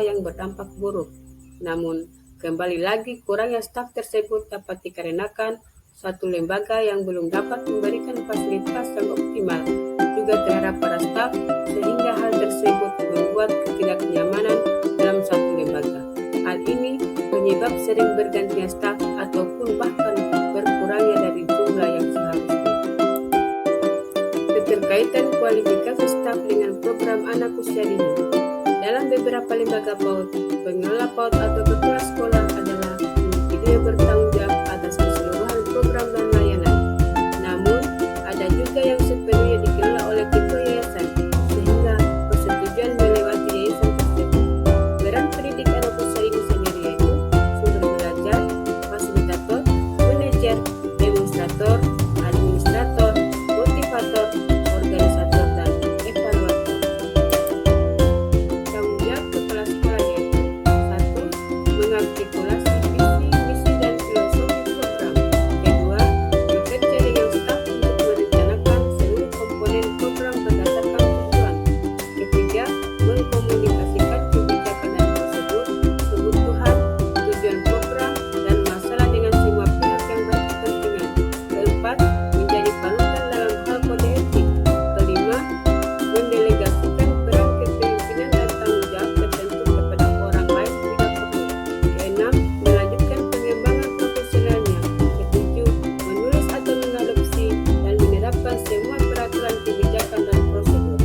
yang berdampak buruk. Namun, kembali lagi kurangnya staf tersebut dapat dikarenakan suatu lembaga yang belum dapat memberikan fasilitas yang optimal juga terhadap para staf, sehingga hal tersebut membuat ketidaknyamanan dalam suatu lembaga. Hal ini penyebab sering bergantinya staf ataupun bahkan berkurangnya dari jumlah yang seharusnya. Keterkaitan kualifikasi staf dengan program anak usia dini. Dalam beberapa lembaga PAUD, pengelola PAUD atau kepala sekolah adalah individu yang bertanggung jawab atas keseluruhan program dan layanan. Namun, ada juga yang sepenuhnya dikelola oleh ketua yayasan, sehingga persetujuan melewati yayasan tersebut. Peran pendidik anak usia dini sendiri yaitu sumber belajar, fasilitator, manajer, demonstrator, administrator, motivator, organisator, dan evaluator. Tanggung jawab kepala sekolah yaitu 1. Mengartikulasi visi, misi, dan filosofi program. 2. Bekerja dengan staf untuk merencanakan seluruh komponen program berdasarkan tujuan. 3. Mengkomunikasikan kebijakan dan prosedur, kebutuhan, tujuan program, dan masalah dengan semua pihak yang berkepentingan. 4. Menjadi panutan dalam hal kode etik. 5. Mendelegasikan peran kepemimpinan dan tanggung jawab tertentu kepada orang lain bila perlu. 6. Melanjutkan pengembangan profesionalnya. 7. Menulis atau mengadopsi dan menerapkan semua peraturan kebijakan dan prosedur.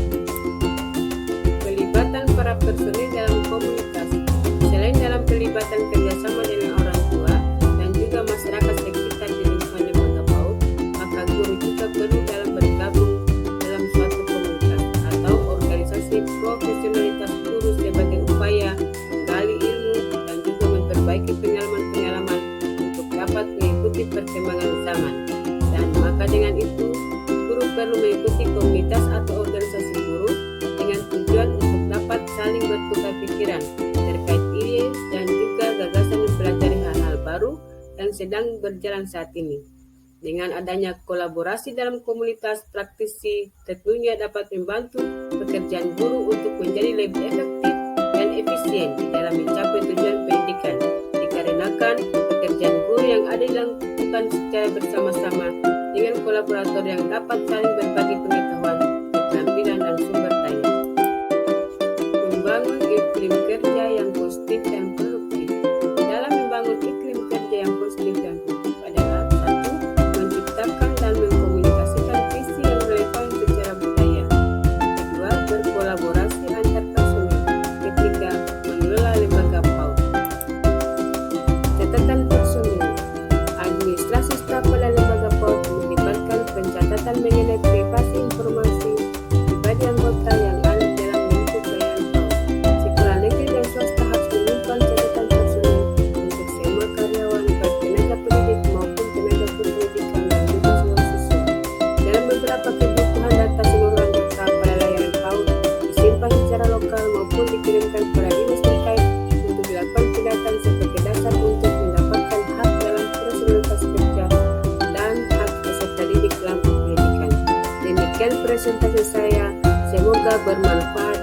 Pelibatan para personil dalam komunitas. Selain dalam pelibatan kerjasama dengan orang tua dan juga masyarakat sekitar di lingkungan lembaga PAUD, maka guru juga perlu dalam bergabung dalam suatu komunitas atau organisasi profesionalitas guru sebagai upaya menggali ilmu dan juga memperbaiki pengalaman-pengalaman untuk dapat mengikuti perkembangan zaman. Dan maka dengan itu, guru perlu mengikuti komunitas atau organisasi guru dengan tujuan untuk dapat saling bertukar pikiran terkait ide dan juga gagasan mempelajari hal-hal baru yang sedang berjalan saat ini. Dengan adanya kolaborasi dalam komunitas praktisi, tentunya dapat membantu pekerjaan guru untuk menjadi lebih efektif dan efisien di dalam mencapai tujuan pendidikan, dikarenakan pekerjaan guru yang ada dilakukan secara bersama-sama dengan kolaborator yang dapat saling berbagi pengetahuan, keterampilan, dan sumber daya. Membangun iklim kerja yang positif dan produktif. Dalam membangun iklim kerja yang positif dan produktif adalah 1. Menciptakan dan mengkomunikasikan visi yang relevan secara budaya. 2. Berkolaborasi antar personil. 3. Mengelola lembaga PAUD. Catatan personil. Administrasi staf pada lembaga PAUD melibatkan pencatatan mengenai privasi informasi pribadi anggota yang ada dalam lingkup layanan PAUD. Sekolah negeri dan swasta harus menyimpan catatan personil untuk semua karyawan, baik tenaga pendidik maupun tenaga kependidikan dan juga seluruh siswa. Dalam beberapa kebutuhan data seluruh anggota pada layanan PAUD disimpan secara lokal maupun dikirimkan kepada dinas terkait untuk dilakukan pendataan sebagai dasar untuk mendapatkan hak dalam profesionalitas kerja dan hak peserta didik dalam pendidikan. Demikian presentasi saya, semoga bermanfaat